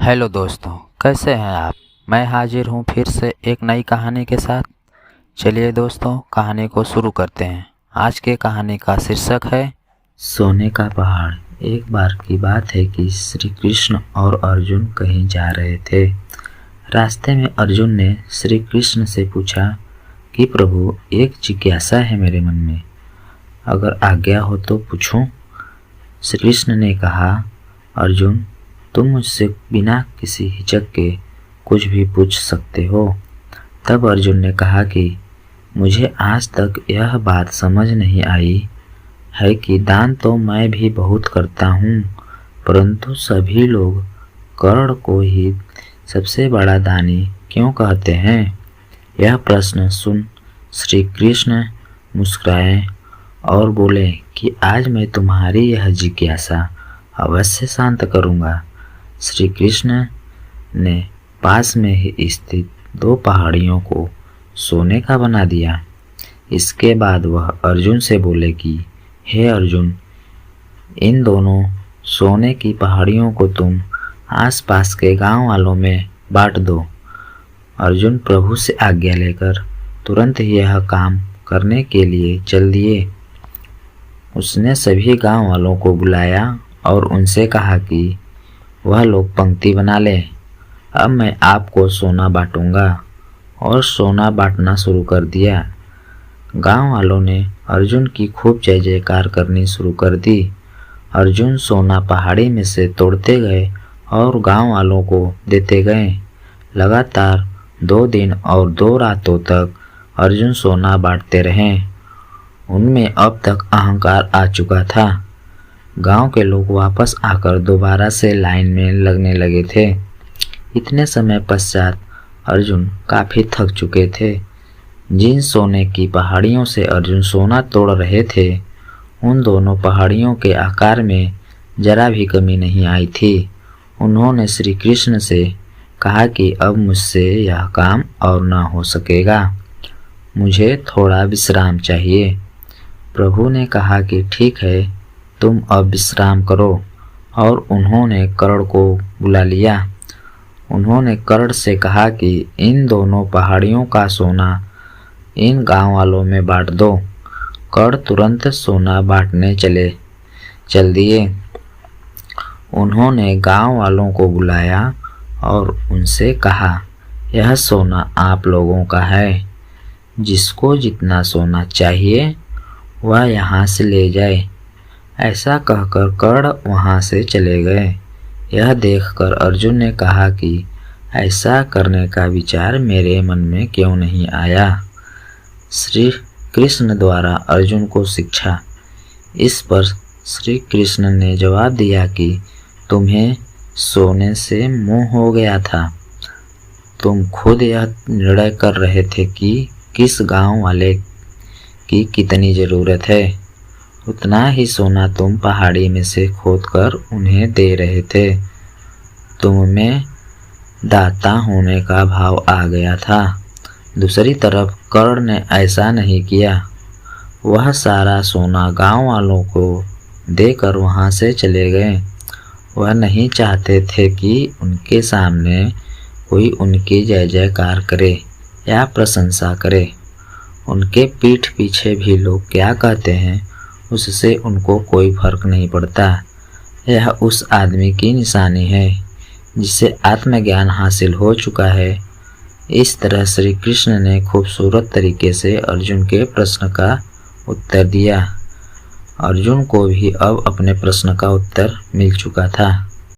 Hello दोस्तों, कैसे हैं आप। मैं हाजिर हूँ फिर से एक नई कहानी के साथ। चलिए दोस्तों, कहानी को शुरू करते हैं। आज के कहानी का शीर्षक है सोने का पहाड़। एक बार की बात है कि श्री कृष्ण और अर्जुन कहीं जा रहे थे। रास्ते में अर्जुन ने श्री कृष्ण से पूछा कि प्रभु, एक जिज्ञासा है मेरे मन में, अगर आज्ञा हो तो पूछूं। श्री कृष्ण ने कहा, अर्जुन, तुम मुझसे बिना किसी हिचक के कुछ भी पूछ सकते हो। तब अर्जुन ने कहा कि मुझे आज तक यह बात समझ नहीं आई है कि दान तो मैं भी बहुत करता हूँ, परंतु सभी लोग कर्ण को ही सबसे बड़ा दानी क्यों कहते हैं। यह प्रश्न सुन श्री कृष्ण मुस्कुराए और बोले कि आज मैं तुम्हारी यह जिज्ञासा अवश्य शांत करूँगा। श्री कृष्ण ने पास में ही स्थित दो पहाड़ियों को सोने का बना दिया। इसके बाद वह अर्जुन से बोले कि हे अर्जुन, इन दोनों सोने की पहाड़ियों को तुम आसपास के गांव वालों में बांट दो। अर्जुन प्रभु से आज्ञा लेकर तुरंत ही यह काम करने के लिए चल दिए। उसने सभी गांव वालों को बुलाया और उनसे कहा कि वह लोग पंक्ति बना ले। अब मैं आपको सोना बांटूंगा। और सोना बांटना शुरू कर दिया। गांव वालों ने अर्जुन की खूब जय जयकार करनी शुरू कर दी। अर्जुन सोना पहाड़ी में से तोड़ते गए और गांव वालों को देते गए। लगातार 2 दिन और 2 रातों तक अर्जुन सोना बांटते रहे। उनमें अब तक अहंकार आ चुका था। गांव के लोग वापस आकर दोबारा से लाइन में लगने लगे थे। इतने समय पश्चात अर्जुन काफी थक चुके थे। जिन सोने की पहाड़ियों से अर्जुन सोना तोड़ रहे थे, उन दोनों पहाड़ियों के आकार में जरा भी कमी नहीं आई थी। उन्होंने श्री कृष्ण से कहा कि अब मुझसे यह काम और न हो सकेगा, मुझे थोड़ा विश्राम चाहिए। प्रभु ने कहा कि ठीक है, तुम अब विश्राम करो। और उन्होंने कर्ण को बुला लिया। उन्होंने कर्ण से कहा कि इन दोनों पहाड़ियों का सोना इन गांव वालों में बांट दो। कर्ण तुरंत सोना बांटने चल दिए। उन्होंने गांव वालों को बुलाया और उनसे कहा, यह सोना आप लोगों का है। जिसको जितना सोना चाहिए वह यहाँ से ले जाए। ऐसा कहकर कर्ण वहां से चले गए। यह देखकर अर्जुन ने कहा कि ऐसा करने का विचार मेरे मन में क्यों नहीं आया। श्री कृष्ण द्वारा अर्जुन को शिक्षा। इस पर श्री कृष्ण ने जवाब दिया कि तुम्हें सोने से मोह हो गया था। तुम खुद यह निर्णय कर रहे थे कि किस गांव वाले की कितनी ज़रूरत है, उतना ही सोना तुम पहाड़ी में से खोदकर उन्हें दे रहे थे। तुम में दाता होने का भाव आ गया था। दूसरी तरफ कर्ण ने ऐसा नहीं किया। वह सारा सोना गांव वालों को देकर वहां से चले गए। वह नहीं चाहते थे कि उनके सामने कोई उनकी जय जयकार करे या प्रशंसा करे। उनके पीठ पीछे भी लोग क्या कहते हैं, उससे उनको कोई फर्क नहीं पड़ता। यह उस आदमी की निशानी है जिसे आत्मज्ञान हासिल हो चुका है। इस तरह श्री कृष्ण ने खूबसूरत तरीके से अर्जुन के प्रश्न का उत्तर दिया। अर्जुन को भी अब अपने प्रश्न का उत्तर मिल चुका था।